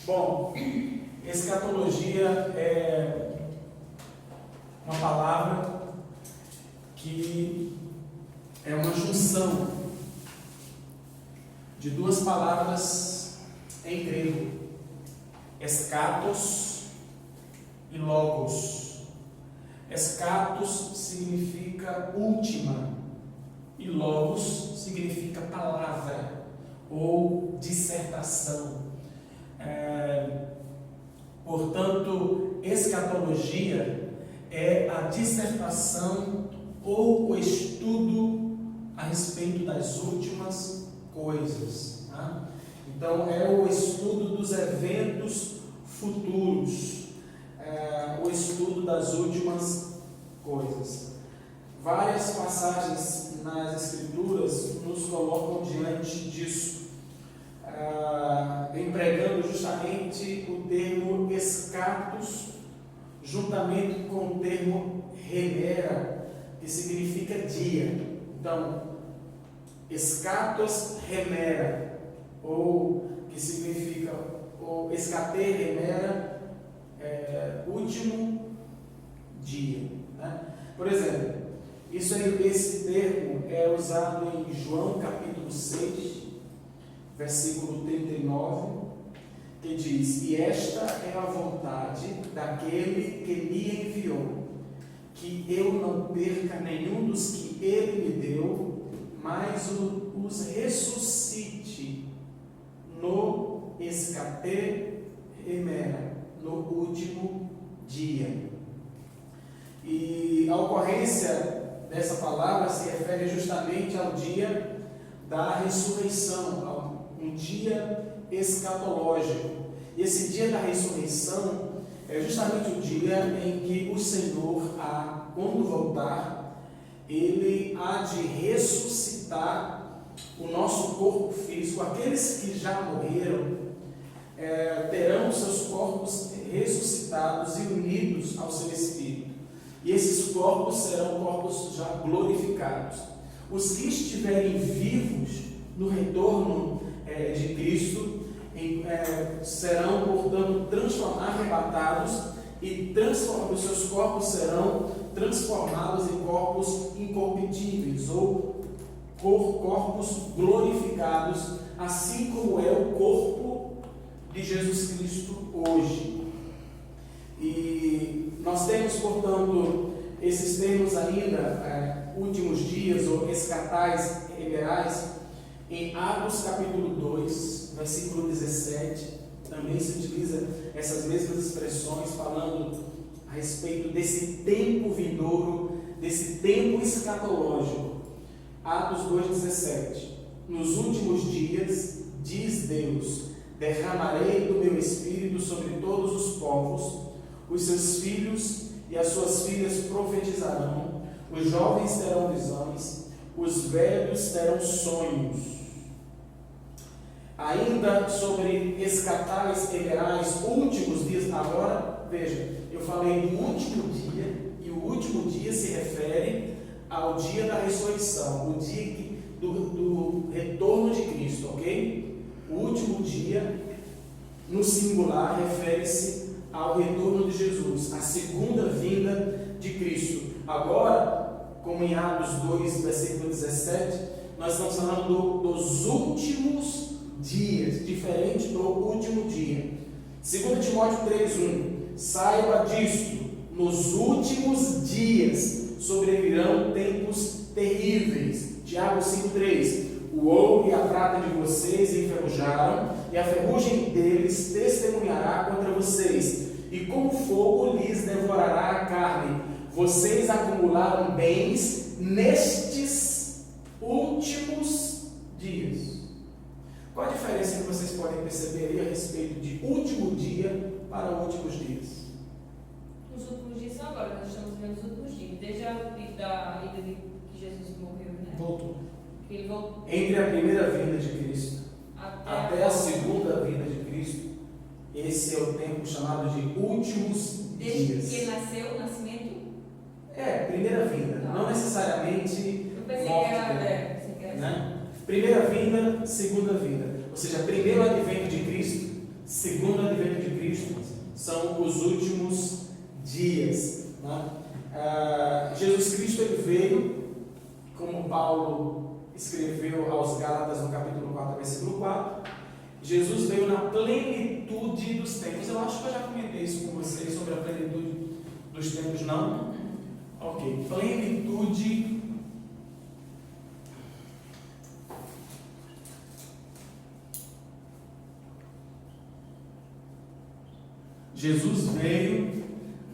Bom, escatologia é uma palavra que é uma junção de duas palavras em grego, eschatos e logos. Eschatos significa última e logos significa palavra ou dissertação. Portanto, escatologia é a dissertação ou o estudo a respeito das últimas coisas. Tá? Então, é o estudo dos eventos futuros, o estudo das últimas coisas. Várias passagens nas Escrituras nos colocam diante disso, empregando justamente o termo eschatos, juntamente com o termo remera, que significa dia. Então, eschatos remera, ou que significa, ou escate remera, último dia. Né? Por exemplo, esse termo é usado em João capítulo 6, versículo 39, que diz: e esta é a vontade daquele que me enviou, que eu não perca nenhum dos que ele me deu, mas os ressuscite no escate remera, no último dia. E a ocorrência dessa palavra se refere justamente ao dia da ressurreição, um dia escatológico. E esse dia da ressurreição é justamente o dia em que o Senhor, quando voltar, Ele há de ressuscitar o nosso corpo físico. Aqueles que já morreram terão seus corpos ressuscitados e unidos ao seu Espírito. E esses corpos serão corpos já glorificados. Os que estiverem vivos no retorno de Cristo serão, portanto, arrebatados e os seus corpos serão transformados em corpos incorruptíveis ou corpos glorificados, assim como é o corpo de Jesus Cristo hoje. E nós temos, portanto, esses termos ainda, últimos dias ou escatais remerais, em Atos capítulo 2, versículo 17, também se utiliza essas mesmas expressões, falando a respeito desse tempo vindouro, desse tempo escatológico. Atos 2,17: nos últimos dias, diz Deus, derramarei do meu espírito sobre todos os povos, os seus filhos e as suas filhas profetizarão, os jovens terão visões, os velhos terão sonhos. Ainda sobre escatais hemerais, últimos dias. Agora, veja, eu falei do último dia, e o último dia se refere ao dia da ressurreição, o dia do retorno de Cristo, ok? O último dia, no singular, refere-se ao retorno de Jesus, a segunda vinda de Cristo. Agora, como em Atos 2, versículo 17, nós estamos falando dos últimos dias, diferente do último dia. 2 Timóteo 3,1: saiba disto, nos últimos dias sobrevirão tempos terríveis. Tiago 5,3: o ouro e a prata de vocês enferrujaram, e a ferrugem deles testemunhará contra vocês, e com fogo lhes devorará a carne. Vocês acumularam bens nestes últimos dias. Qual a diferença que vocês podem perceber aí a respeito de último dia para últimos dias? Os últimos dias são agora, nós estamos vendo os últimos dias, desde a ida de que Jesus morreu, né? Voltou. Que ele voltou. Entre a primeira vinda de Cristo até a segunda vinda de Cristo, esse é o tempo chamado de últimos desde dias. que ele nasceu, o nascimento? Primeira vinda, não necessariamente Eu pensei morte que era, dele, né? Primeira vinda, segunda vinda. Ou seja, primeiro advento de Cristo, segundo advento Paulo escreveu aos Gálatas no capítulo 4, versículo 4, Jesus veio na plenitude dos tempos. Eu acho que eu já comentei isso com vocês sobre a plenitude dos tempos, não? Ok, plenitude. Jesus veio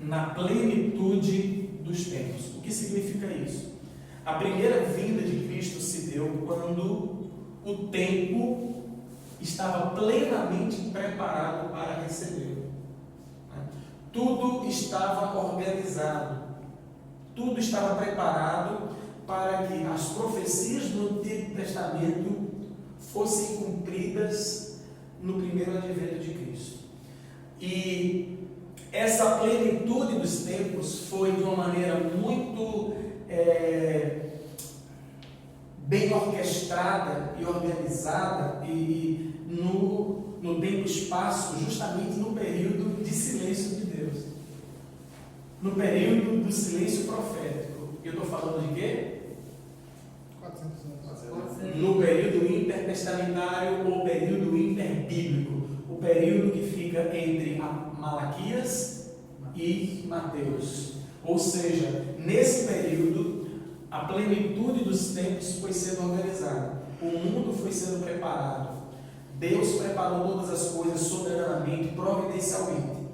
na plenitude dos tempos. O que significa isso? A primeira vinda de Cristo se deu quando o tempo estava plenamente preparado para recebê-lo. Tudo estava organizado, tudo estava preparado para que as profecias do Antigo Testamento fossem cumpridas no primeiro advento de Cristo. E essa plenitude dos tempos foi de uma maneira muito bem orquestrada e organizada e no tempo e espaço, justamente no período de silêncio de Deus, no período do silêncio profético. Eu estou falando de quê? 400 anos. No período intertestamentário ou período interbíblico, o período que fica entre Malaquias e Mateus. Ou seja, nesse período, a plenitude dos tempos foi sendo organizada, o mundo foi sendo preparado, Deus preparou todas as coisas soberanamente, providencialmente.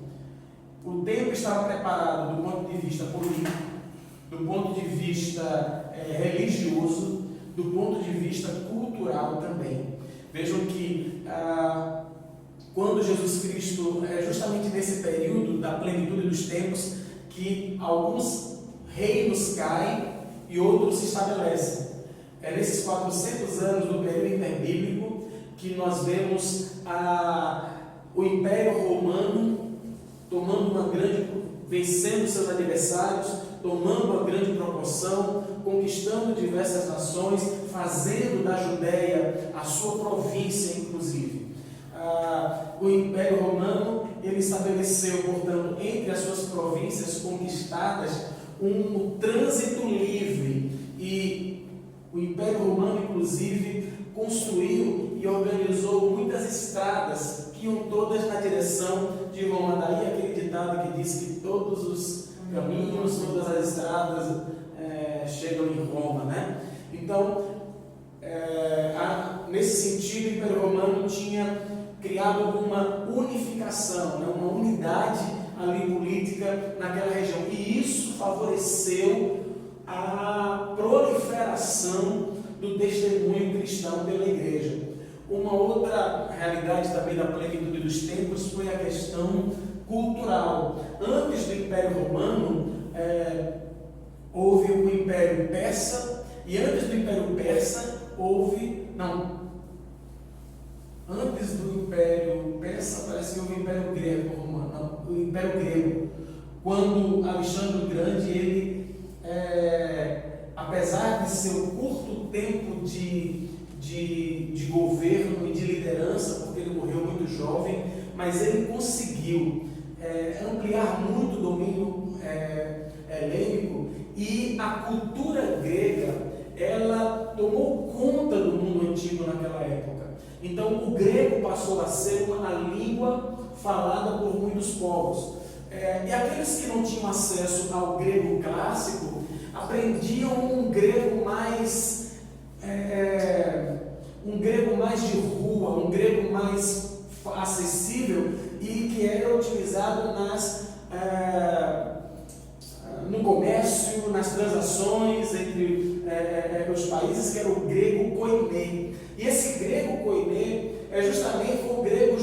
O tempo estava preparado do ponto de vista político, do ponto de vista religioso, do ponto de vista cultural também. Vejam que quando Jesus Cristo, justamente nesse período da plenitude dos tempos, que alguns reinos caem e outros se estabelecem. É nesses 400 anos do período interbíblico que nós vemos o Império Romano vencendo seus adversários, tomando uma grande proporção, conquistando diversas nações, fazendo da Judéia a sua província, inclusive. O Império Romano, ele estabeleceu, portanto, entre as suas províncias conquistadas, um trânsito livre, e o Império Romano, inclusive, construiu e organizou muitas estradas que iam todas na direção de Roma. Daí aquele ditado que diz que todos os caminhos, todas as estradas chegam em Roma, né? Então, nesse sentido, o Império Romano tinha criado uma unificação, né? Uma unidade ali política naquela região, e isso favoreceu a proliferação do testemunho cristão pela igreja. Uma outra realidade também da plenitude dos tempos foi a questão cultural. Antes do Império Romano, houve o Império Persa, e antes do Império Persa antes do Império Persa, parece que houve o Império Grego Romano, o Império Grego, quando Alexandre o Grande, ele, apesar de seu curto tempo de governo e de liderança, porque ele morreu muito jovem, mas ele conseguiu ampliar muito o domínio helênico, e a cultura grega, ela tomou conta do mundo antigo naquela época. Então o grego passou a ser uma língua falada por muitos povos. E aqueles que não tinham acesso ao grego clássico aprendiam um grego mais de rua, um grego mais acessível, e que era utilizado no comércio, nas transações entre os países, que era o grego koiné. E esse grego koiné foi o grego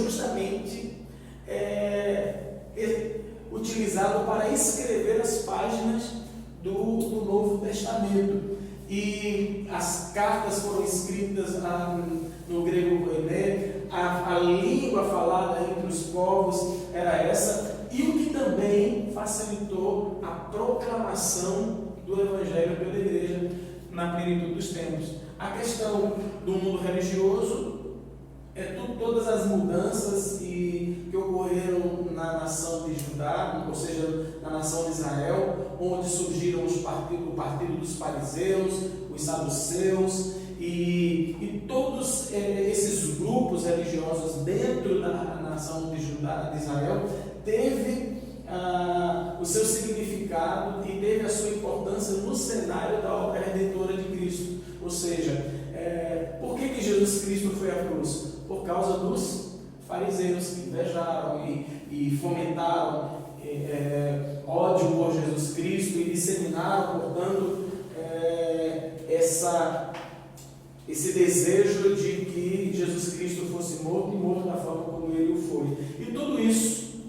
utilizado para escrever as páginas do Novo Testamento. E as cartas foram escritas no grego koiné, a língua falada entre os povos era essa, e o que também facilitou a proclamação do Evangelho pela igreja na plenitude dos tempos. A questão do mundo religioso todas as mudanças que ocorreram na nação de Judá, ou seja, na nação de Israel, onde surgiram o partido dos fariseus, os saduceus e todos esses grupos religiosos dentro da nação de Judá, de Israel, teve o seu significado e teve a sua importância no cenário da obra redentora de Cristo. Ou seja, por que Jesus Cristo foi à cruz? Por causa dos fariseus que invejaram e fomentaram ódio por Jesus Cristo e disseminaram, portanto, esse desejo de que Jesus Cristo fosse morto e morto da forma como ele o foi. E tudo isso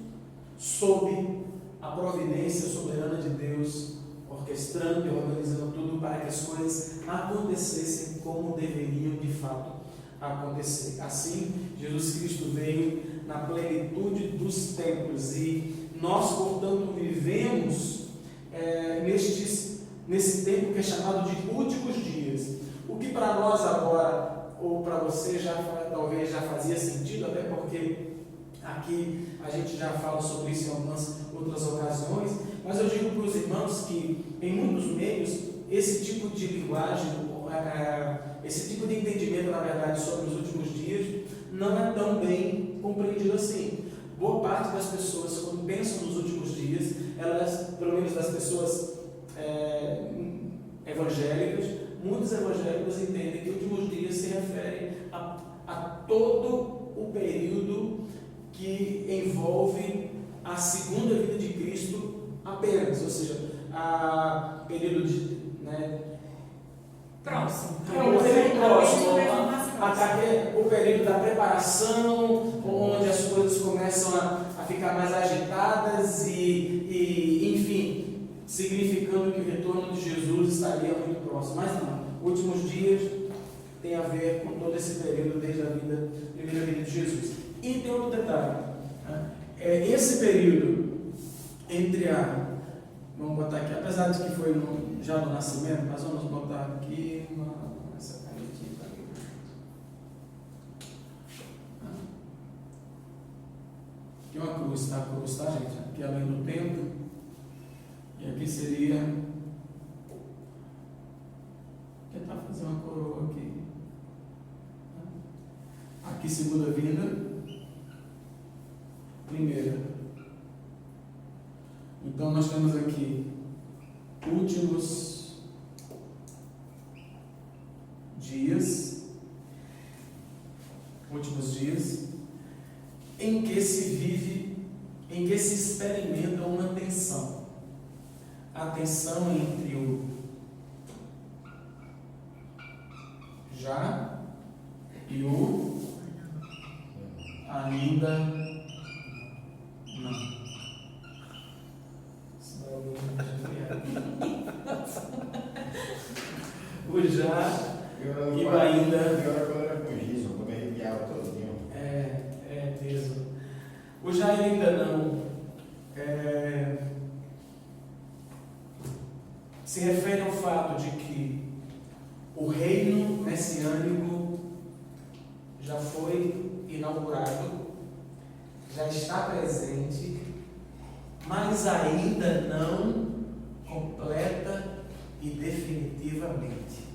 sob a providência soberana de Deus, orquestrando e organizando tudo para que as coisas acontecessem como deveriam de fato acontecer. Assim, Jesus Cristo veio na plenitude dos tempos e nós, portanto, vivemos nesse tempo que é chamado de últimos dias. O que para nós agora, ou para você, talvez já fazia sentido, até porque aqui a gente já fala sobre isso em algumas outras ocasiões, mas eu digo para os irmãos que em muitos meios esse tipo de linguagem, esse tipo de entendimento, na verdade, sobre os últimos dias não é tão bem compreendido assim. Boa parte das pessoas, quando pensam nos últimos dias, elas, pelo menos das pessoas evangélicas, muitos evangélicos entendem que últimos dias se refere a todo o período que envolve a segunda vinda de Cristo apenas, ou seja, a período de próximo. O período próximo, o período da preparação, onde as coisas começam a ficar mais agitadas e enfim, significando que o retorno de Jesus estaria muito próximo. Mas não, últimos dias tem a ver com todo esse período desde a primeira vinda de Jesus. E tem outro detalhe, esse período entre vamos botar aqui, apesar de que foi já no nascimento, mas vamos botar aqui essa canetinha aqui. Aqui é uma cruz, tá? A cruz, tá, gente? Aqui além do tempo, e aqui seria. Vou tentar fazer uma coroa aqui. Aqui, segunda vinda. Primeira. Então nós temos aqui últimos dias em que se vive, em que se experimenta uma tensão. A tensão entre o já e o ainda não. O já e o ainda. Pior quando era com giz, eu me arrepiava todinho. É mesmo. O já e ainda não se refere ao fato de que o reino messiânico já foi inaugurado, já está presente, mas ainda não completa e definitivamente.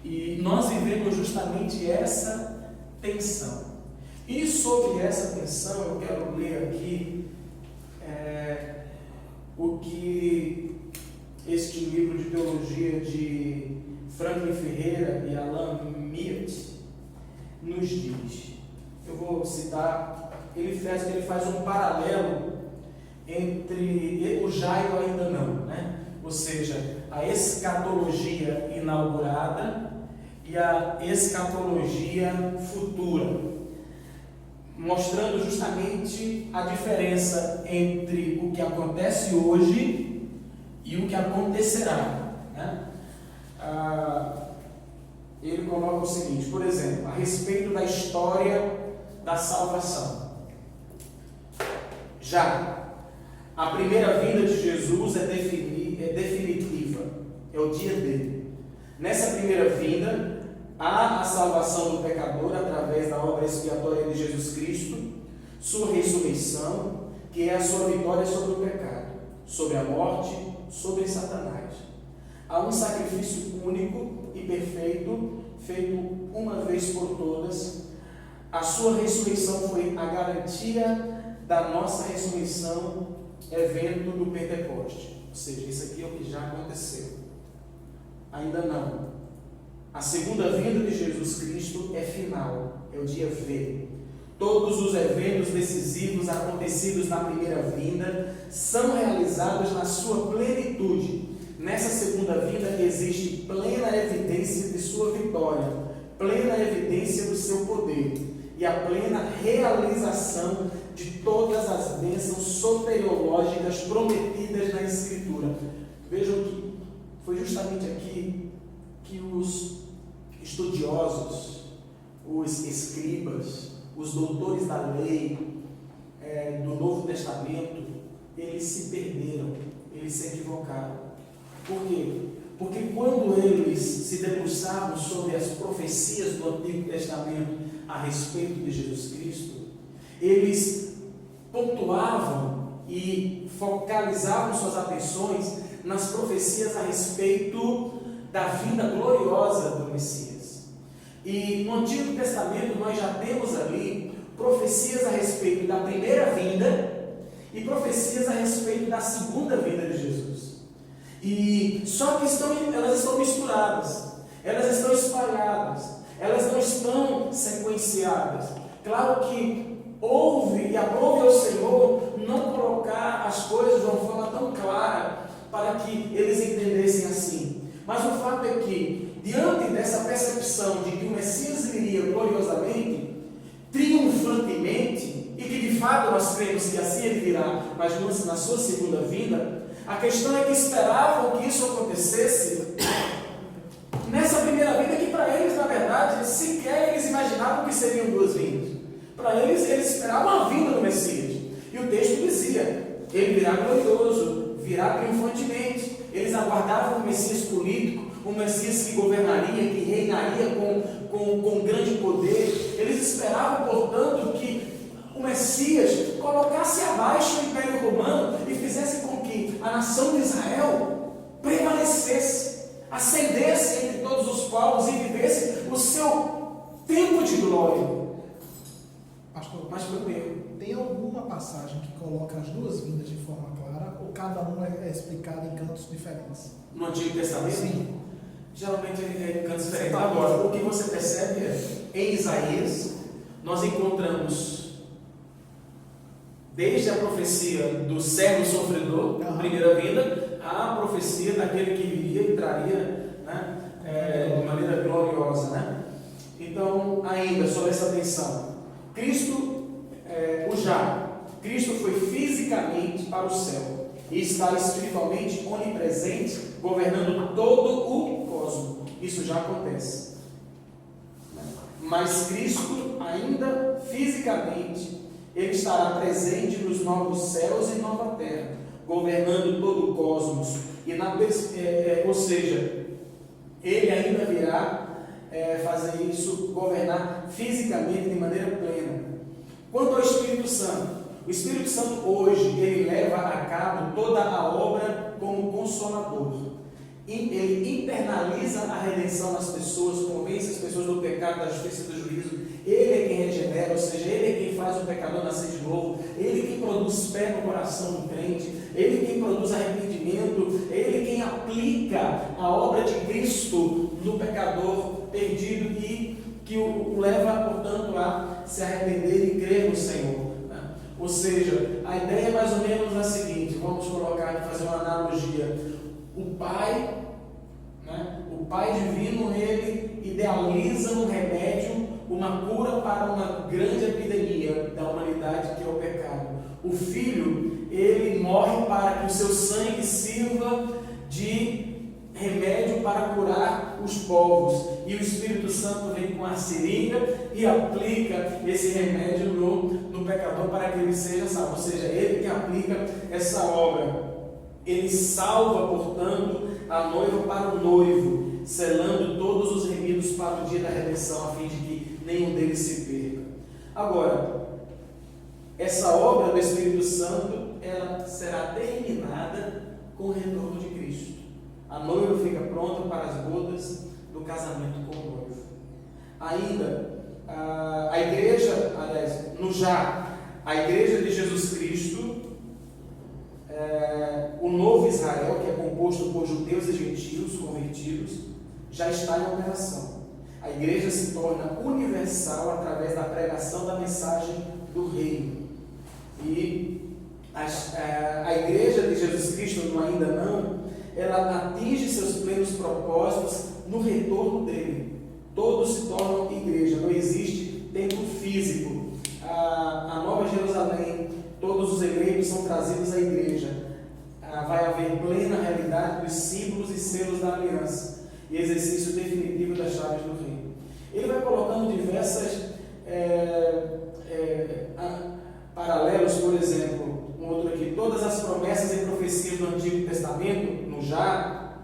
E nós vivemos justamente essa tensão. E sobre essa tensão eu quero ler aqui o que este livro de teologia de Franklin Ferreira e Alan Miert nos diz. Eu vou citar, ele faz um paralelo entre o já e o ainda não, né? Ou seja, a escatologia inaugurada e a escatologia futura, mostrando justamente a diferença entre o que acontece hoje e o que acontecerá, né? Ele coloca o seguinte, por exemplo, a respeito da história da salvação. Já a primeira vinda de Jesus é definitiva, é o dia dele. Nessa primeira vinda, há a salvação do pecador através da obra expiatória de Jesus Cristo, sua ressurreição, que é a sua vitória sobre o pecado, sobre a morte, sobre Satanás. Há um sacrifício único e perfeito, feito uma vez por todas. A sua ressurreição foi a garantia da nossa ressurreição, evento do Pentecoste. Ou seja, isso aqui é o que já aconteceu. Ainda não. A segunda vinda de Jesus Cristo é final, é o dia V. Todos os eventos decisivos acontecidos na primeira vinda são realizados na sua plenitude. Nessa segunda vinda existe plena evidência de sua vitória, plena evidência do seu poder e a plena realização de todas as bênçãos soteriológicas prometidas na Escritura. Vejam que foi justamente aqui que os estudiosos, os escribas, os doutores da lei do Novo Testamento, eles se perderam, eles se equivocaram. Por quê? Porque quando eles se debruçavam sobre as profecias do Antigo Testamento a respeito de Jesus Cristo, eles pontuavam e focalizavam suas atenções nas profecias a respeito da vinda gloriosa do Messias. E no Antigo Testamento nós já temos ali profecias a respeito da primeira vinda e profecias a respeito da segunda vinda de Jesus. E só que elas estão misturadas, elas estão espalhadas, elas não estão sequenciadas. Claro que houve e aprove ao Senhor não colocar as coisas de uma forma tão clara para que eles entendessem assim. Mas o fato é que, diante dessa percepção de que o Messias viria gloriosamente, triunfantemente, e que de fato nós cremos que assim ele virá, mas na sua segunda vinda, a questão é que esperavam que isso acontecesse nessa primeira vinda, que para eles, na verdade, sequer eles imaginavam que seriam duas vindas. Para eles esperavam a vinda do Messias. E o texto dizia, ele virá glorioso, virá triunfantemente. Eles aguardavam o Messias político, um Messias que governaria, que reinaria com grande poder. Eles esperavam, portanto, que o Messias colocasse abaixo o Império Romano e fizesse com que a nação de Israel prevalecesse, ascendesse entre todos os povos e vivesse o seu tempo de glória. Pastor, Mas primeiro, tem alguma passagem que coloca as duas vindas de forma clara, ou cada uma é explicada em cantos diferentes? no Antigo Testamento, Sim. geralmente é em cantos diferentes. Agora, o que você percebe é, em Isaías, nós encontramos desde a profecia do servo sofredor, primeira vinda, a profecia daquele que viria e traria, né, de maneira gloriosa, né? Então, ainda sobre essa tensão, Cristo foi fisicamente para o céu e está espiritualmente onipresente, governando todo o cosmos. Isso já acontece. Mas Cristo, ainda fisicamente, ele estará presente nos novos céus e nova terra, governando todo o cosmos. Ou seja, ele ainda virá fazer isso, governar fisicamente de maneira plena. Quanto ao Espírito Santo, o Espírito Santo hoje, ele leva a cabo toda a obra como consolador. Ele internaliza a redenção nas pessoas, convence as pessoas do pecado, da justiça e do juízo. Ele é quem regenera, ou seja, ele é quem faz o pecador nascer de novo. Ele quem produz fé no coração do crente. Ele quem produz arrependimento. Ele quem aplica a obra de Cristo no pecador perdido e que o leva, portanto, a se arrepender e crer no Senhor. Ou seja, a ideia é mais ou menos a seguinte, vamos colocar aqui, fazer uma analogia. O Pai divino, ele idealiza um remédio, uma cura para uma grande epidemia da humanidade, que é o pecado. O Filho, ele morre para que o seu sangue sirva de remédio para curar os povos. E o Espírito Santo vem com a seringa e aplica esse remédio no pecador para que ele seja salvo. Ou seja, ele que aplica essa obra. Ele salva, portanto, a noiva para o noivo, selando todos os remidos para o dia da redenção, a fim de que nenhum deles se perca. Agora, essa obra do Espírito Santo, ela será terminada com o retorno de Cristo. A noiva fica pronta para as bodas do casamento com o noivo. Ainda, a igreja, aliás, a igreja de Jesus Cristo, o novo Israel, que é composto por judeus e gentios convertidos, já está em operação. A igreja se torna universal através da pregação da mensagem do reino. E a igreja de Jesus Cristo, no ainda não, ela atinge seus plenos propósitos no retorno dele. Todos se tornam igreja, não existe templo físico. A Nova Jerusalém, todos os eleitos são trazidos à igreja. Vai haver plena realidade dos símbolos e selos da aliança e exercício definitivo das chaves do reino. Ele vai colocando diversas paralelos, por exemplo, um outro aqui: todas as promessas e profecias do Antigo Testamento, no já,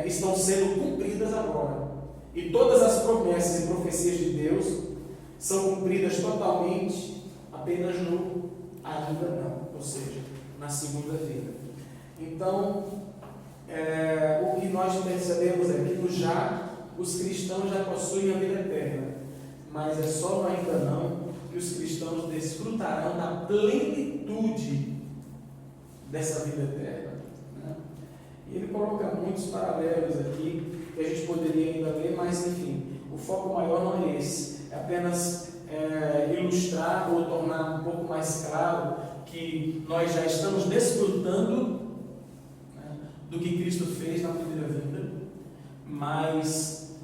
estão sendo cumpridas agora. E todas as promessas e profecias de Deus são cumpridas totalmente apenas no ainda não, ou seja, na segunda vinda. Então, o que nós percebemos é que no já, os cristãos já possuem a vida eterna, mas é só no ainda não que os cristãos desfrutarão da plenitude dessa vida eterna. E ele coloca muitos paralelos aqui, que a gente poderia ainda ler, mas enfim, o foco maior não é esse, é apenas ilustrar ou tornar um pouco mais claro que nós já estamos desfrutando do que Cristo fez na primeira vinda, mas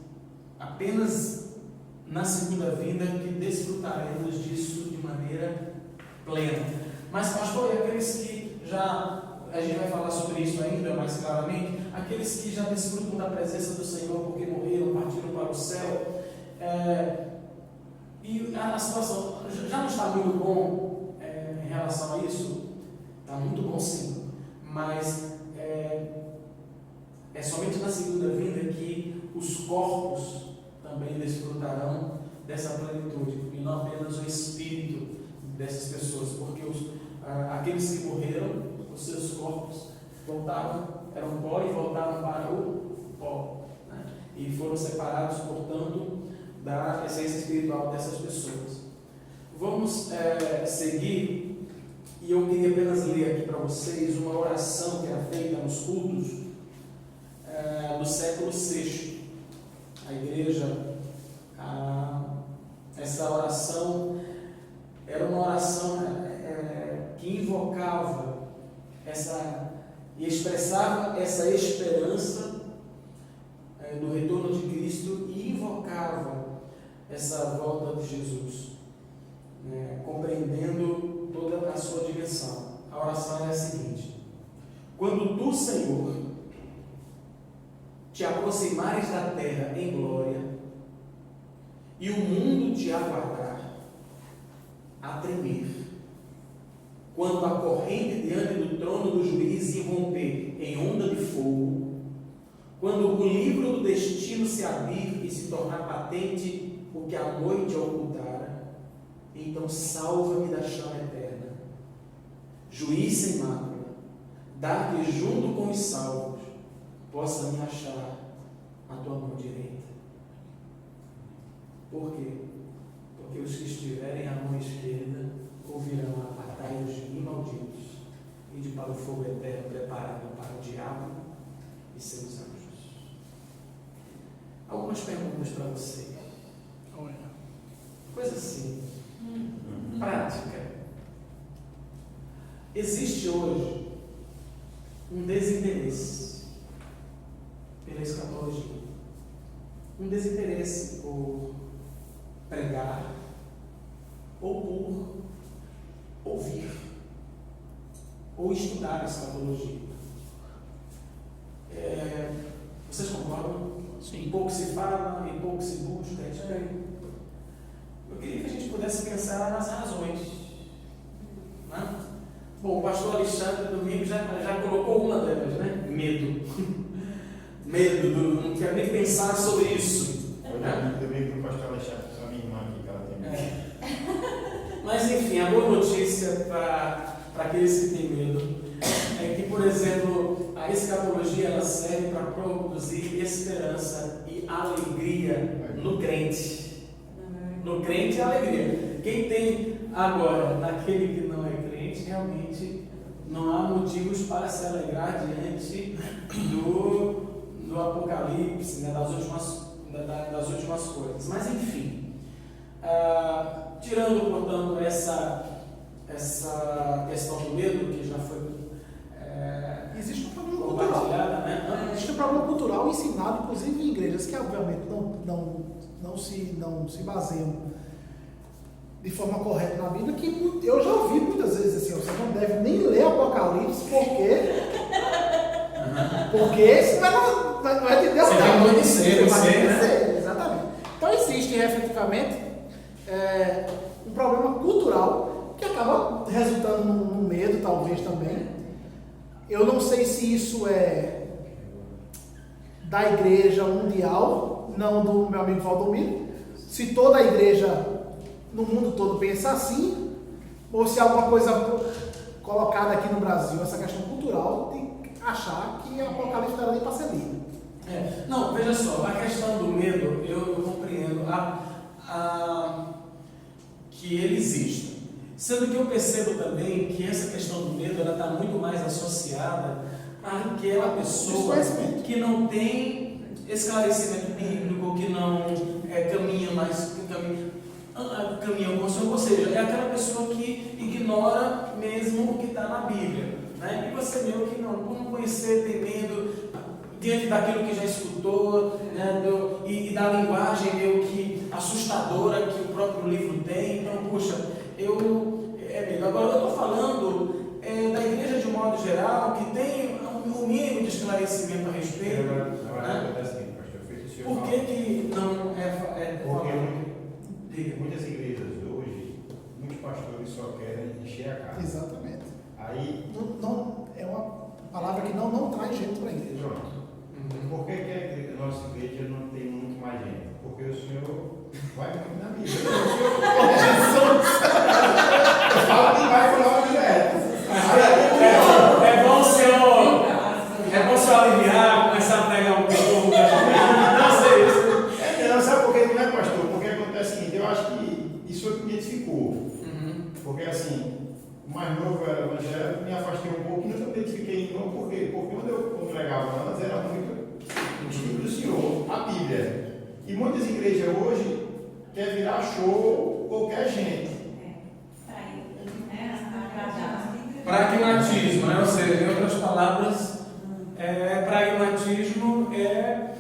apenas na segunda vinda que desfrutaremos disso de maneira plena. Mas, pastor, e aqueles que já, a gente vai falar sobre isso ainda mais claramente, aqueles que já desfrutam da presença do Senhor porque morreram, partiram para o céu, e a situação já não está muito bom em relação a isso? Está muito bom, sim, mas é somente na segunda vinda que os corpos também desfrutarão dessa plenitude, e não apenas o espírito dessas pessoas, porque aqueles que morreram, os seus corpos eram pó e voltaram para o pó, e foram separados, portanto, da essência espiritual dessas pessoas. Vamos seguir, e eu queria apenas ler aqui para vocês uma oração que era feita nos cultos do século VI. A igreja, essa oração era uma oração que invocava e expressava essa esperança do retorno de Cristo e invocava essa volta de Jesus, compreendendo toda a sua dimensão. A oração é a seguinte: quando tu, Senhor, te aproximares da terra em glória e o mundo te aguardar a tremer, quando a corrente diante do trono do juiz irromper em onda de fogo, quando o livro do destino se abrir e se tornar patente o que a noite ocultara, então salva-me da chama eterna, juiz sem mácula, dá que junto com os salvos possa me achar a tua mão direita. Por quê? Porque os que estiverem à mão esquerda ouvirão a batalha dos malditos e de para o fogo eterno preparado para o diabo e seus anjos. Algumas perguntas para vocês. Coisa assim, prática. Existe hoje um desinteresse pela escatologia, um desinteresse por pregar ou por ouvir ou estudar a escatologia. Vocês concordam? Sim. Pouco se fala e pouco se busca. Eu queria que a gente pudesse pensar nas razões, né? Bom, o pastor Alexandre domingo já colocou uma delas, né? Medo. Medo, não quero nem pensar sobre isso. Domingo para o pastor Alexandre, para minha irmã aqui, que ela tem medo. Mas enfim, a boa notícia para aqueles que têm medo é que, por exemplo, a escatologia ela serve para produzir esperança e alegria no crente. No crente é alegria. Quem tem agora, naquele que não é crente, realmente não há motivos para se alegrar diante do Apocalipse, né, das últimas coisas. Mas enfim, tirando, portanto, essa questão do medo, que já foi Existe um problema compartilhada, cultural. né? Existe um problema cultural ensinado, inclusive em igrejas que, obviamente, não se baseiam de forma correta na Bíblia, que eu já ouvi muitas vezes assim: você não deve nem ler Apocalipse, porque isso não é de Deus. Você vai enlouquecer, né? Exatamente. Então existe efetivamente um problema cultural que acaba resultando no medo, talvez também. Eu não sei se isso é da igreja mundial, não do meu amigo Valdomiro, se toda a igreja no mundo todo pensa assim, ou se alguma coisa colocada aqui no Brasil, essa questão cultural de achar que o Apocalipse não era nem para ser lido. Não, veja só, a questão do medo, eu compreendo que ele existe. Sendo que eu percebo também que essa questão do medo está muito mais associada àquela pessoa que não tem esclarecimento bíblico, que não caminha com o Senhor, ou seja, é aquela pessoa que ignora mesmo o que está na Bíblia, né? E você meio que por não conhecer, tem medo diante daquilo que já escutou, né? E da linguagem meio que assustadora que o próprio livro tem. Então, puxa, agora eu estou falando da igreja de um modo geral, que tem um mínimo de esclarecimento a respeito. Por que não é Porque muitas igrejas hoje, muitos pastores só querem encher a casa. Exatamente. Aí, não, é uma palavra que não traz gente para a igreja. pronto. Por que a nossa igreja não tem muito mais gente? Porque o Senhor vai muito na Bíblia. Eu falo que vai por hora direta. É bom o senhor aliviar, começar a pregar um pouco. Não sei isso. Não, sabe por que não é, pastor? Porque acontece o seguinte, eu acho que isso foi o que me edificou. Porque assim, o mais novo era o evangelho, me afastei um pouco e nunca me identifiquei em novo. Por quê? Porque quando eu pregava antes era muito o tipo do Senhor, a Bíblia. E muitas igrejas hoje quer virar show qualquer gente. Pragmatismo, né? Ou seja, em outras palavras, pragmatismo é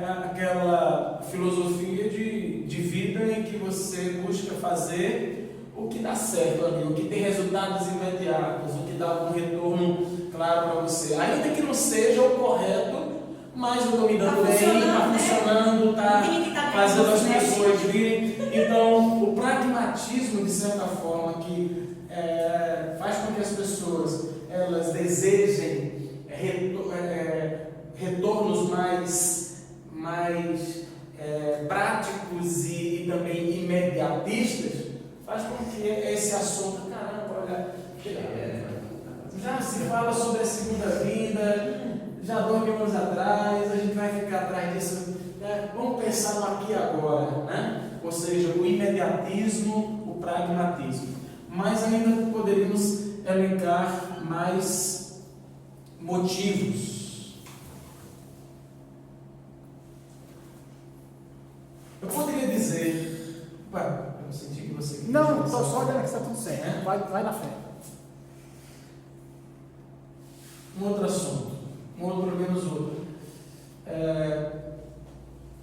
aquela filosofia de vida em que você busca fazer o que dá certo ali, o que tem resultados imediatos, o que dá um retorno claro para você, ainda que não seja o correto, mas eu estou me dando bem, está funcionando, está fazendo as pessoas virem. Então, o pragmatismo, de certa forma, que faz com que as pessoas elas desejem retornos mais práticos e também imediatistas, faz com que esse assunto, caramba, olha, já se fala sobre a segunda vinda, já 2 mil anos atrás, a gente vai ficar atrás disso, né? Vamos pensar no aqui e agora, né? Ou seja, o imediatismo, o pragmatismo. Mas ainda poderíamos elencar mais motivos. Eu poderia dizer, eu senti que você... Não, estou só olhando que está tudo certo. Vai na fé. Um outro assunto, um outro menos outro. É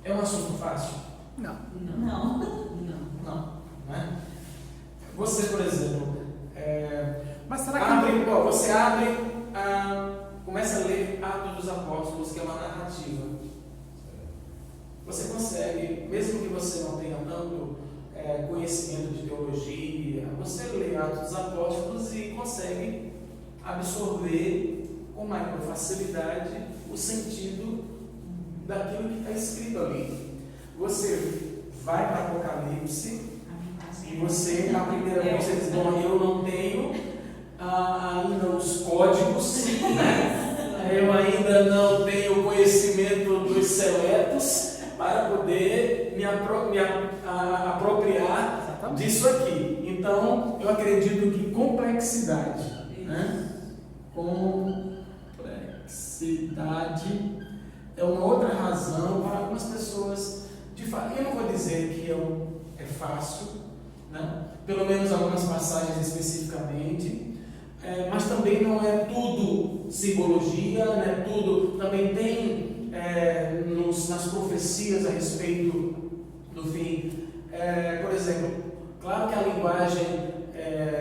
um assunto fácil? Não. Não, né? Você, por exemplo, Mas será que você começa a ler Atos dos Apóstolos, que é uma narrativa. Você consegue, mesmo que você não tenha tanto conhecimento de teologia, você lê Atos dos Apóstolos e consegue absorver com maior facilidade o sentido daquilo que está escrito ali. Você vai para Apocalipse e você, a primeira vez, você diz: bom, eu não tenho ainda os códigos, né? Eu ainda não tenho conhecimento dos seletos, acredito que complexidade, né? Complexidade é uma outra razão para algumas pessoas, de fato, eu não vou dizer que é fácil, né? Pelo menos algumas passagens especificamente, mas também não é tudo simbologia, né? Tudo também tem nas profecias a respeito do fim. Por exemplo, claro que a linguagem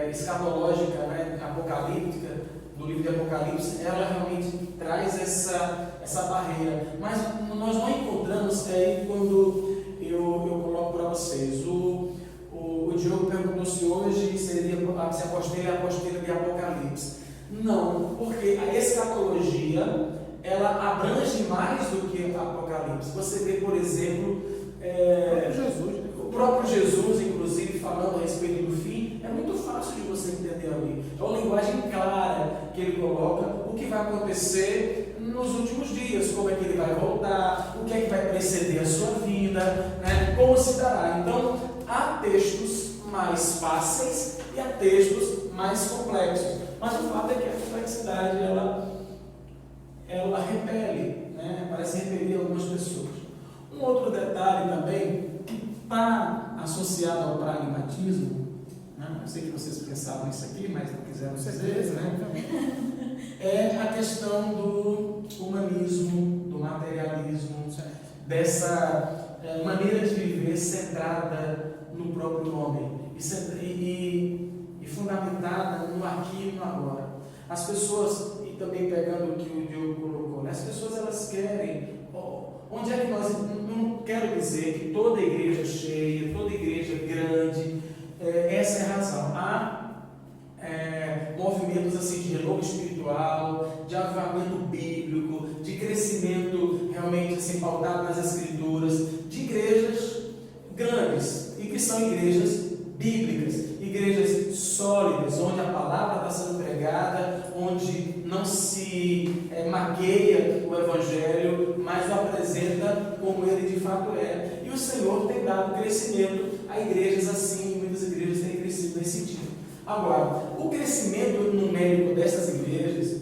escatológica, né, apocalíptica, do livro de Apocalipse, ela realmente traz essa barreira, mas nós não encontramos aí quando eu coloco para vocês. O Diogo perguntou se hoje se apostila é apostila de Apocalipse. Não, porque a escatologia ela abrange mais do que Apocalipse. Você vê, por exemplo, o próprio Jesus, inclusive, falando a respeito do fim, é muito fácil de você entender ali. É uma linguagem clara que ele coloca, o que vai acontecer nos últimos dias, como é que ele vai voltar, o que é que vai preceder a sua vida, né? Como se dará. Então, há textos mais fáceis e há textos mais complexos. Mas o fato é que a complexidade, ela repele, né? Parece repelir algumas pessoas. Um outro detalhe também, que está associado ao pragmatismo, né? Eu sei que vocês pensavam nisso aqui, mas não quiseram dizer, né? É a questão do humanismo, do materialismo, dessa maneira de viver centrada no próprio homem e fundamentada no aqui e no agora. As pessoas, e também pegando o que o Diogo colocou, né? As pessoas elas querem, onde é que nós, não quero dizer que toda igreja cheia, toda igreja grande, essa é a razão. Há movimentos assim de renovo espiritual, de avivamento bíblico, de crescimento realmente assim, pautado nas escrituras, de igrejas grandes e que são igrejas bíblicas, igrejas sólidas, onde a palavra está sendo pregada, onde não se maqueia o evangelho, mas o apresenta como ele de fato é. E o Senhor tem dado crescimento a igrejas assim, muitas igrejas têm crescido nesse sentido. Agora, o crescimento numérico dessas igrejas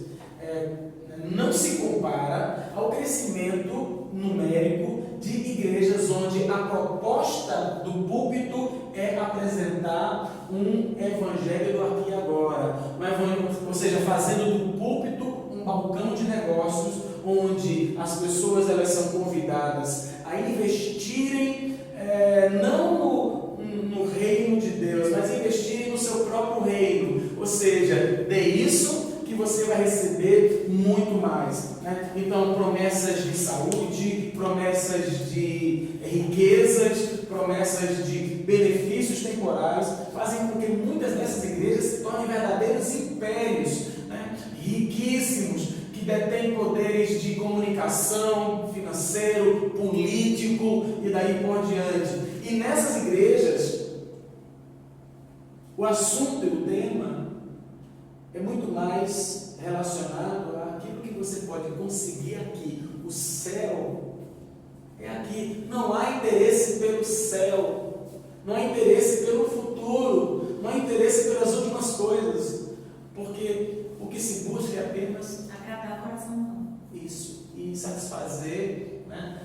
não se compara ao crescimento numérico de igrejas onde a proposta do púlpito é apresentar um evangelho do aqui e agora, ou seja, fazendo do púlpito um balcão de negócios onde as pessoas elas são convidadas a investirem não no reino de Deus, mas investirem no seu próprio reino, ou seja, dê isso que você vai receber muito mais, né? Então, promessas de saúde, promessas de riquezas, promessas de benefícios temporais, fazem com que muitas dessas igrejas se tornem verdadeiros impérios, né? Riquíssimos, que detêm poderes de comunicação, financeiro, político e daí por diante. E nessas igrejas, o assunto e o tema é muito mais relacionado àquilo que você pode conseguir aqui. O céu é aqui. Não há interesse pelo céu, não há interesse pelo futuro, não há interesse pelas últimas coisas, porque o que se busca é apenas agradar o coração. Isso, e satisfazer, né,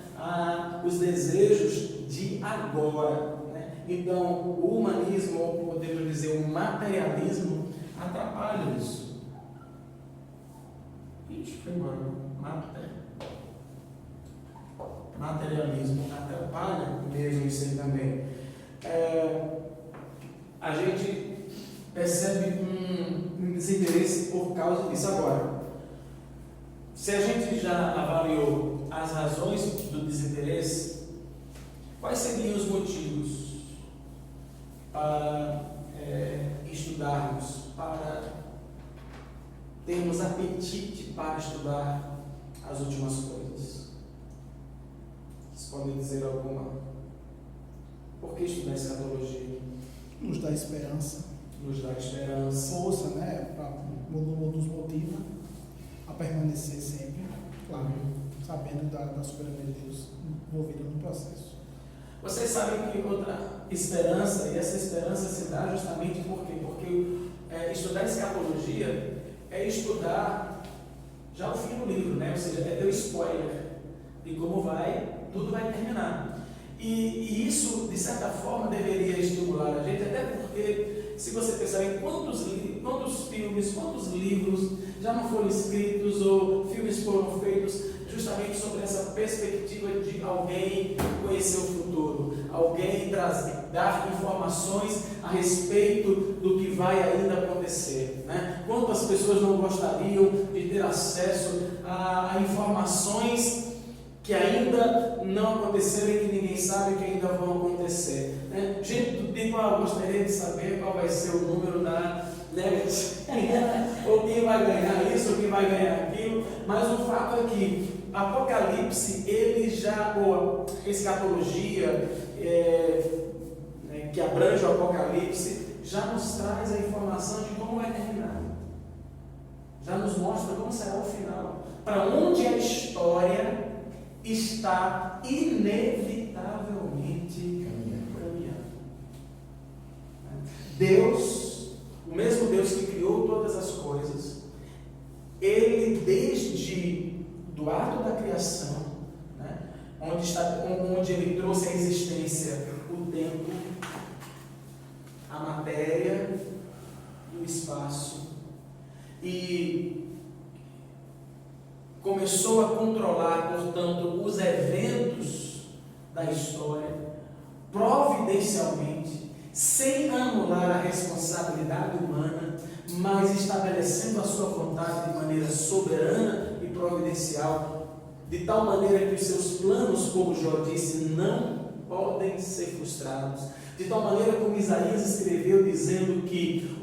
os desejos de agora, né? Então, o humanismo, ou podemos dizer o materialismo, atrapalha isso. Ixi, foi embora. Materialismo atrapalha mesmo isso aí também. A gente percebe um desinteresse por causa disso. Agora, se a gente já avaliou as razões do desinteresse, quais seriam os motivos para estudarmos, para termos apetite para estudar as últimas coisas? Vocês podem dizer alguma? Por que estudar escatologia? Nos dá esperança. Nos dá esperança. Força, né? Nos motiva a permanecer sempre, claro, sabendo da soberania de Deus envolvida no processo. Vocês sabem que outra esperança, e essa esperança se dá justamente porque é estudar já o fim do livro, né? Ou seja, é ter o spoiler de como tudo vai terminar. E isso, de certa forma, deveria estimular a gente, até porque, se você pensar em quantos filmes, quantos livros já não foram escritos ou filmes foram feitos justamente sobre essa perspectiva de alguém conhecer o futuro, alguém dar informações a respeito do que vai ainda acontecer, né? Quantas pessoas não gostariam de ter acesso a informações que ainda não aconteceram e que ninguém sabe que ainda vão acontecer, né? Gente do tipo, eu gostaria de saber qual vai ser o número da Nugget, ou quem vai ganhar isso, ou quem vai ganhar aquilo, mas o fato é que Apocalipse, ou escatologia, que abrange o Apocalipse, já nos traz a informação de como vai terminar, já nos mostra como será o final, para onde a história está inevitavelmente caminhando. Deus, o mesmo Deus que criou todas as coisas, Ele desde do ato da criação, né, onde Ele trouxe à existência o tempo, a matéria e o espaço, e começou a controlar, portanto, os eventos da história, providencialmente, sem anular a responsabilidade humana, mas estabelecendo a sua vontade de maneira soberana e providencial, de tal maneira que os seus planos, como Jó disse, não podem ser frustrados, de tal maneira como Isaías escreveu, dizendo que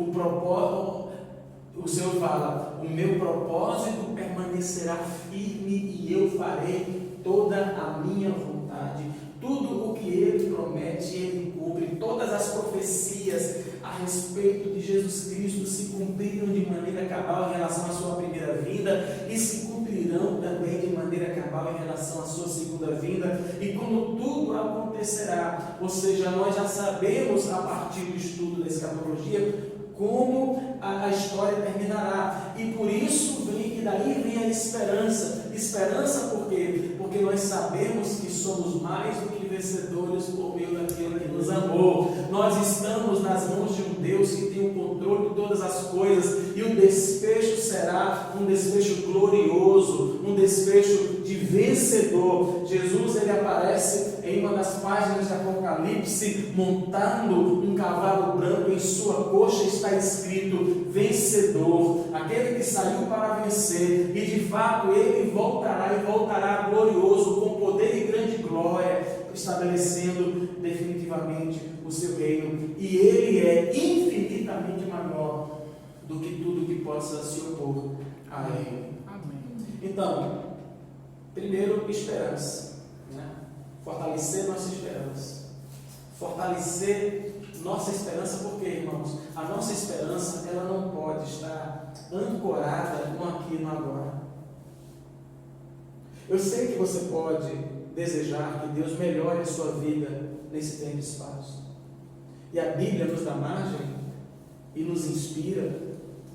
o Senhor fala, o meu propósito permanecerá firme e eu farei toda a minha vontade. Tudo o que Ele promete, Ele cumpre. Todas as profecias a respeito de Jesus Cristo se cumpriram de maneira cabal em relação à sua primeira vinda e se cumprirão também de maneira cabal em relação à sua segunda vinda. E quando tudo acontecerá, ou seja, nós já sabemos a partir do estudo da escatologia como a história terminará, e por isso daí vem a esperança. Esperança por quê? Porque nós sabemos que somos mais do que vencedores por meio daquele que nos amou. Nós estamos nas mãos de um Deus que tem o controle de todas as coisas, e o desfecho será um desfecho glorioso, um desfecho de vencedor. Jesus, ele aparece em uma das páginas de Apocalipse montando um cavalo branco, em sua coxa está escrito vencedor, aquele que saiu para vencer, e de fato ele voltará, e voltará glorioso, com poder e grande glória, estabelecendo definitivamente o seu reino, e ele é infinitamente maior do que tudo que possa se opor a ele. Amém. Então, primeiro, esperança, né? Fortalecer nossa esperança. Fortalecer nossa esperança, porque, irmãos, a nossa esperança, ela não pode estar ancorada no aqui e no agora. Eu sei que você pode desejar que Deus melhore a sua vida nesse tempo e espaço. E a Bíblia nos dá margem e nos inspira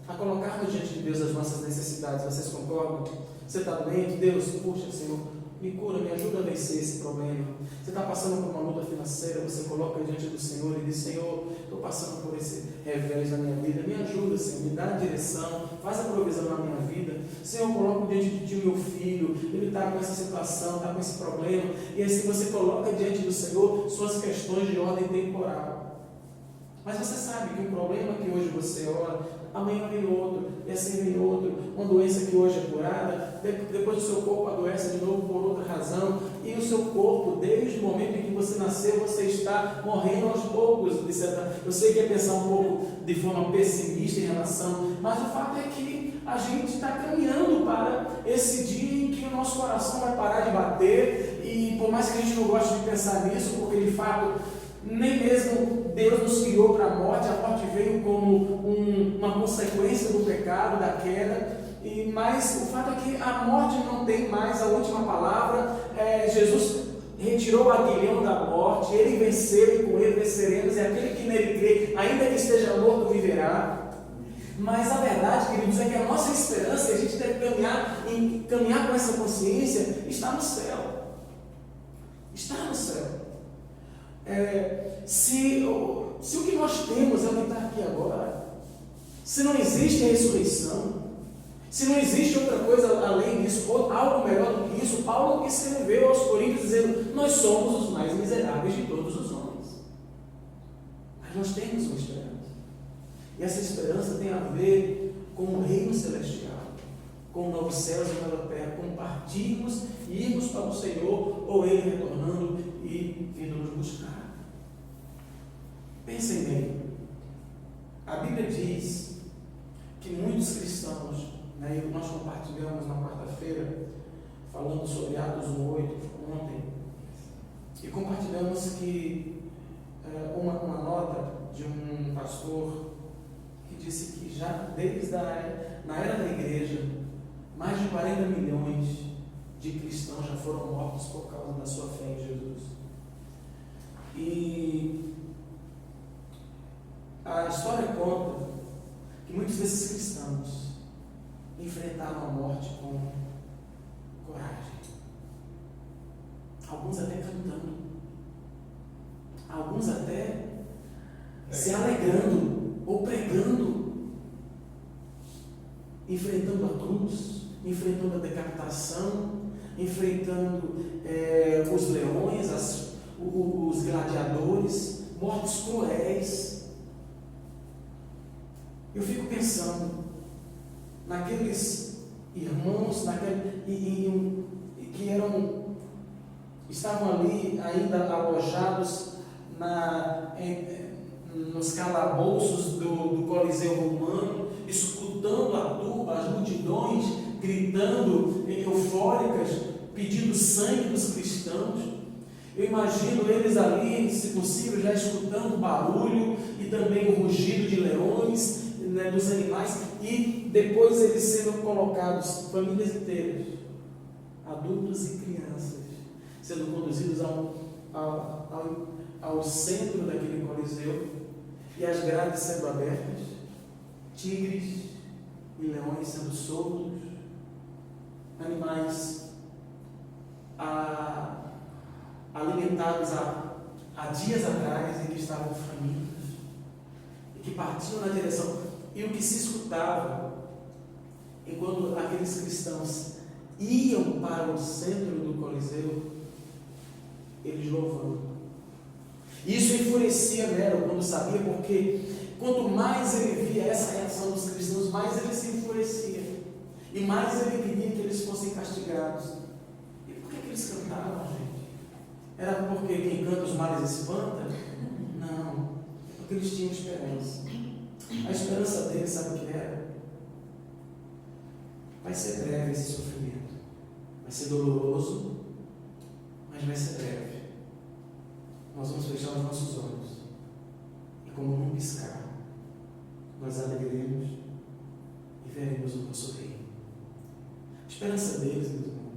a colocarmos diante de Deus as nossas necessidades. Vocês concordam? Você está doente? Deus, puxa, Senhor, me cura, me ajuda a vencer esse problema. Você está passando por uma luta financeira, você coloca diante do Senhor e diz, Senhor, estou passando por esse revés na minha vida, me ajuda, Senhor, me dá a direção, faz a provisão na minha vida. Senhor, coloco diante de Ti o meu filho, ele está com essa situação, está com esse problema, e assim você coloca diante do Senhor suas questões de ordem temporal. Mas você sabe que o problema que hoje você ora, amanhã vem outro, e assim vem outro, uma doença que hoje é curada, depois o seu corpo adoece de novo por outra razão, e o seu corpo, desde o momento em que você nasceu, você está morrendo aos poucos. Eu sei que é pensar um pouco de forma pessimista em relação, mas o fato é que a gente está caminhando para esse dia em que o nosso coração vai parar de bater, e por mais que a gente não goste de pensar nisso, porque de fato nem mesmo Deus nos criou para a morte veio como uma consequência do pecado, da queda, mas o fato é que a morte não tem mais a última palavra. Jesus retirou o aguilhão da morte, Ele venceu e com Ele venceremos, e aquele que nele crê, ainda que esteja morto, viverá. Mas a verdade, queridos, é que a nossa esperança, que a gente deve caminhar com essa consciência, está no céu. Está no céu. Se o que nós temos é o que está aqui agora, se não existe a ressurreição, se não existe outra coisa além disso, ou algo melhor do que isso, Paulo escreveu aos Coríntios dizendo: nós somos os mais miseráveis de todos os homens. Mas nós temos uma esperança. E essa esperança tem a ver com o reino celestial, com novos céus e nova terra, com partirmos e irmos para o Senhor, ou Ele retornando e vindo nos buscar. Pensem bem, a Bíblia diz que muitos cristãos, e nós compartilhamos na quarta-feira, falando sobre Atos 1:8 ontem, e compartilhamos que uma nota de um pastor que disse que já desde na era da igreja, mais de 40 milhões de cristãos já foram mortos por causa da sua fé em Jesus. E a história conta que muitos desses cristãos enfrentaram a morte com coragem. Alguns até cantando. Alguns até se alegrando ou pregando, enfrentando a cruz, enfrentando a decapitação, enfrentando os leões, os gladiadores, mortes cruéis. Eu fico pensando naqueles irmãos que estavam ali ainda alojados nos calabouços do Coliseu Romano, escutando a turba, as multidões gritando eufóricas, pedindo sangue dos cristãos. Eu imagino eles ali, se possível, já escutando o barulho e também o rugido de leões, dos animais, e depois eles sendo colocados, famílias inteiras, adultos e crianças, sendo conduzidos ao centro daquele coliseu, e as grades sendo abertas, tigres e leões sendo soltos, animais alimentados há dias atrás e que estavam famintos e que partiam na direção. E o que se escutava enquanto aqueles cristãos iam para o centro do Coliseu, eles louvando. Isso enfurecia Nero quando sabia, porque quanto mais ele via essa reação dos cristãos, mais ele se enfurecia e mais ele queria que eles fossem castigados. E por que eles cantavam, gente? Era porque quem canta os males espanta? Não, porque eles tinham esperança. A esperança deles, sabe o que era? Vai ser breve esse sofrimento, vai ser doloroso, mas vai ser breve. Nós vamos fechar os nossos olhos e, como num piscar, nós alegremos e veremos o nosso reino. A esperança deles, meus irmãos,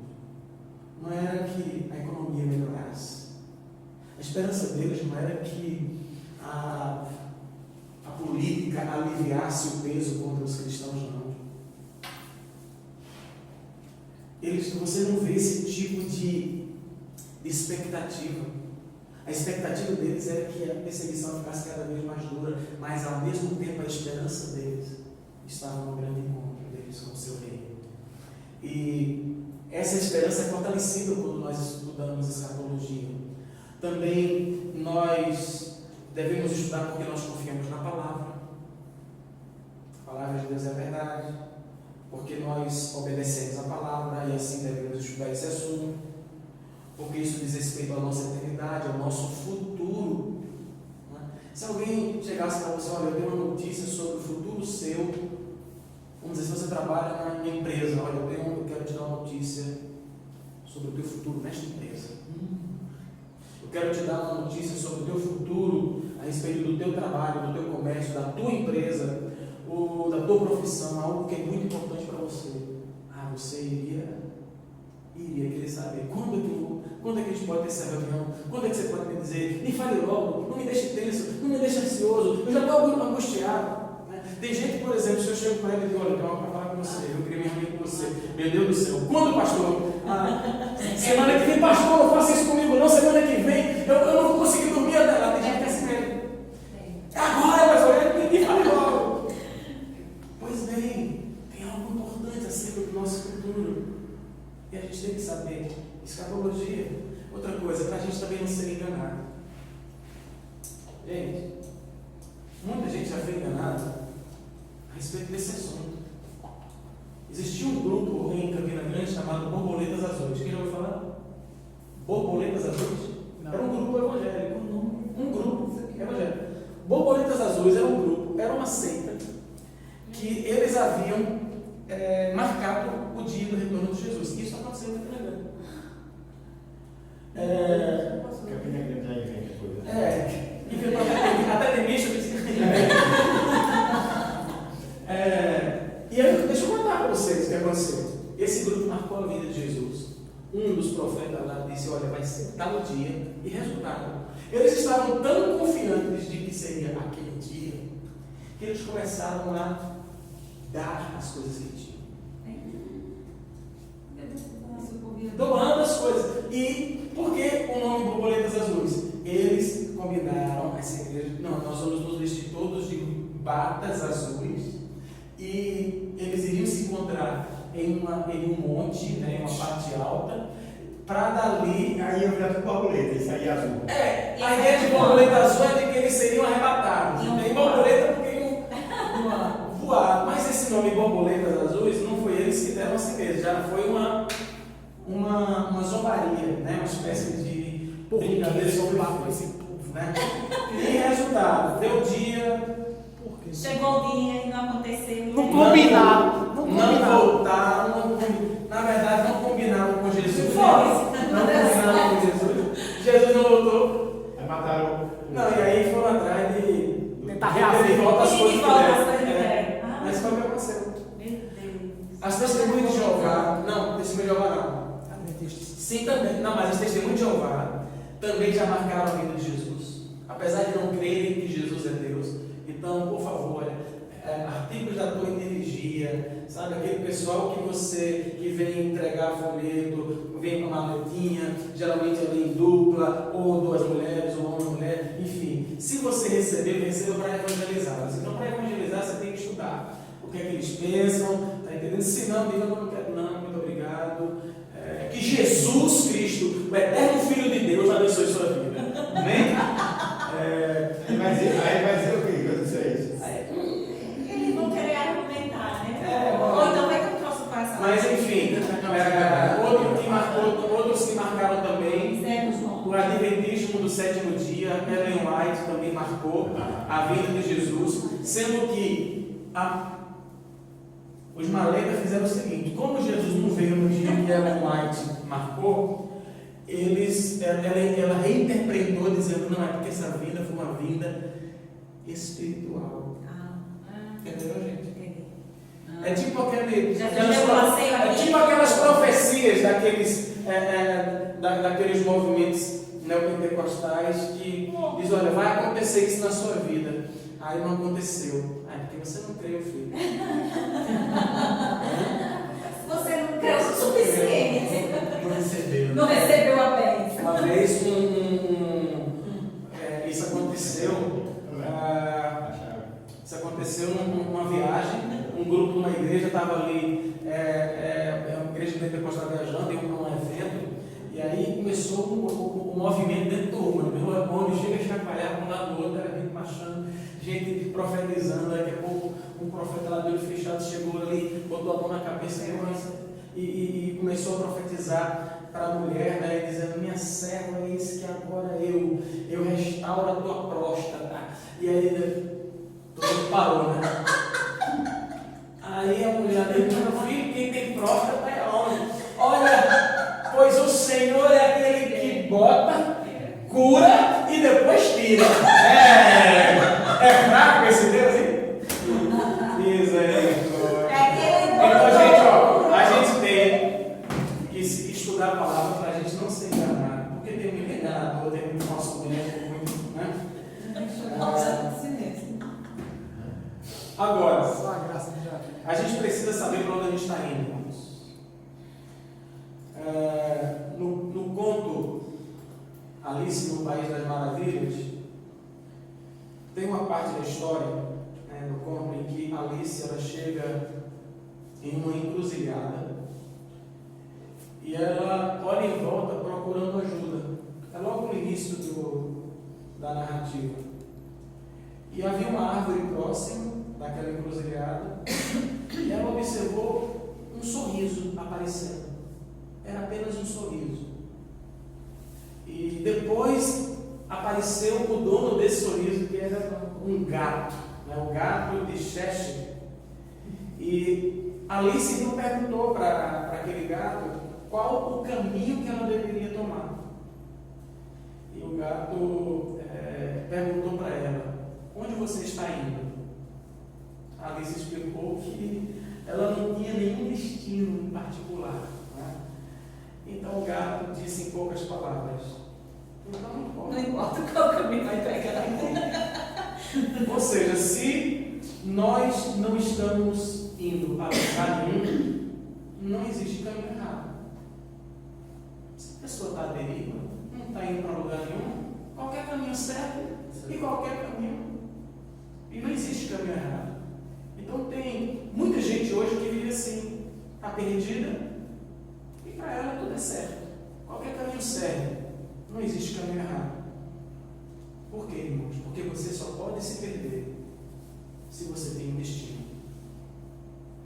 não era que a economia melhorasse. A esperança deles não era que a política aliviasse o peso contra os cristãos, não. Você não vê esse tipo de expectativa. A expectativa deles era que a perseguição ficasse cada vez mais dura, mas ao mesmo tempo a esperança deles estava no grande encontro deles com o seu rei. E essa esperança é fortalecida quando nós estudamos escatologia. Também nós devemos estudar porque nós confiamos na palavra. A palavra de Deus é a verdade, porque nós obedecemos a palavra e assim devemos estudar esse assunto, porque isso diz respeito à nossa eternidade, ao nosso futuro. Se alguém chegasse para você: olha, eu tenho uma notícia sobre o futuro seu, vamos dizer, se você trabalha na empresa, olha, eu quero te dar uma notícia sobre o teu futuro nesta empresa. Eu quero te dar uma notícia sobre o teu futuro a respeito do teu trabalho, do teu comércio, da tua empresa, ou da tua profissão, algo que é muito importante para você. Você iria querer saber quando é que a gente pode ter essa reunião, quando é que você pode me dizer, me fale logo, não me deixe tenso, não me deixe ansioso, eu já estou angustiado. Tem gente, por exemplo, se eu chego para ele e digo, olha, eu tenho algo para falar com você, eu queria me reunir com você. Meu Deus do céu, quando, pastor? Semana que vem, pastor, não faça isso comigo não, semana que vem, eu não vou conseguir dormir até lá. Tem gente que é assim mesmo. Agora, pastor, eu fale logo. Pois bem, tem algo importante acerca do nosso futuro. E a gente tem que saber. Escatologia. Outra coisa, para a gente também não ser enganado. Gente, muita gente já foi enganada a respeito desse assunto. Existia um grupo em Campina Grande chamado Borboletas Azuis. Quem já ouviu falar? Borboletas Azuis? Não. Era um grupo evangélico. Um grupo evangélico. Borboletas Azuis era um grupo, era uma seita que eles haviam marcado o dia do retorno de Jesus. Isso aconteceu em Campina Grande. Campina Grande já inventa coisa. Até tem bicho. E aí, deixa eu contar para vocês o que aconteceu. Esse grupo marcou a vida de Jesus. Um dos profetas lá disse, olha, vai ser tal dia. E resultado, eles estavam tão confiantes de que seria aquele dia, que eles começaram a dar as coisas que tinham. Doando as coisas. E por que o nome Borboletas Azuis? Eles combinaram, essa igreja, não, nós vamos nos vestir todos de batas azuis e eles iriam se encontrar em um monte, né, em uma parte alta, para dali. Aí eu já tô borboleta, isso aí é azul. A ideia de borboleta azul é de que eles seriam arrebatados. Tem borboleta porque iam voar. Mas esse nome Borboletas Azuis não foi eles que deram a si mesmo, já foi uma zombaria, né? Uma espécie de brincadeira sobre esse povo, né? E resultado, deu dia. Chegou o dia e não aconteceu. Não combinaram. Não voltaram, na verdade não combinaram com Jesus. Não combinaram com Jesus. Jesus não voltou. Aí mataram. Não, e aí foram atrás de tentar reaver. de volta as coisas que deram. deram. Mas foi o que aconteceu. Meu Deus. As testemunhas de Jeová, não, testemunha de Jeová não. Sim, também. Não, mas as testemunhas de Jeová também já marcaram a vida de Jesus. Apesar de não crerem que Jesus é Deus. Então, por favor, artigos da tua energia, sabe? Aquele pessoal que vem entregar folheto, vem com uma maletinha, geralmente é em dupla, ou duas mulheres, ou uma mulher, enfim. Se você receber, receba para evangelizá-los. Então, para evangelizar, você tem que estudar o que é que eles pensam, tá entendendo? Se não, diga, não quero, não, muito obrigado. Que Jesus Cristo, o eterno Filho de Deus, abençoe sua vida. Amém? Aí vai dizer o quê? Quando isso é isso? Eles vão querer argumentar, né? Ou então vai ter um troço para essa. Mas enfim, outros que marcaram também, o Adventismo do sétimo dia, Ellen White também marcou a vida de Jesus, sendo que os maletas fizeram o seguinte: como Jesus não veio no dia que Ellen White marcou, ela reinterpretou dizendo, não, é porque essa vida foi uma vida espiritual. Entendeu, gente? É tipo aquelas profecias daqueles movimentos neopentecostais que diz, olha, vai acontecer isso na sua vida. Aí não aconteceu. Porque você não creu, filho. Você não creu o suficiente. Não recebeu. Não recebeu a bênção. Uma vez isso aconteceu. Isso aconteceu numa viagem. Um grupo de uma igreja estava ali, uma igreja pentecostal viajando, iam para um evento. E aí começou o movimento dentro do onde chega a chacoalhar para um lado do outro, era gente marchando, gente profetizando. Daqui a pouco um profeta lá de olho fechado chegou ali, botou a mão na cabeça e começou a profetizar para a mulher, né, dizendo, minha serva, eis que agora eu restauro a tua próstata. E aí todo mundo parou, né? Aí a mulher dele, meu filho, quem tem próstata é homem. Olha, pois o Senhor é aquele que bota, cura e depois tira. É fraco esse Deus, hein? Então, gente, a gente tem que estudar a palavra para a gente não ser enganado. Porque tem muito enganador, tem muito falso médico, muito, né? Agora, A gente precisa saber para onde a gente está indo, irmãos. No conto Alice no País das Maravilhas, tem uma parte da história, no conto, em que Alice ela chega em uma encruzilhada e ela olha em volta procurando ajuda. É logo no início da narrativa. E havia uma árvore próxima daquela encruzilhada e ela observou um sorriso aparecendo. Era apenas um sorriso. E depois apareceu o dono desse sorriso, que era um gato, o gato de Cheshire. E Alice então perguntou para aquele gato qual o caminho que ela deveria tomar. E o gato perguntou para ela: onde você está indo? A Alice explicou que ela não tinha nenhum destino em particular. Então o gato disse em poucas palavras: então Não importa qual caminho vai pegar. Ou seja, se nós não estamos indo para lugar nenhum, não existe caminho errado. Se a pessoa está à deriva, não está indo para lugar nenhum, qualquer caminho serve e qualquer caminho. E não existe caminho errado. Então tem muita gente hoje que vive assim, está perdida, e para ela tudo é certo. Qualquer caminho serve. Não existe caminho errado. Por quê, irmãos? Porque você só pode se perder se você tem um destino.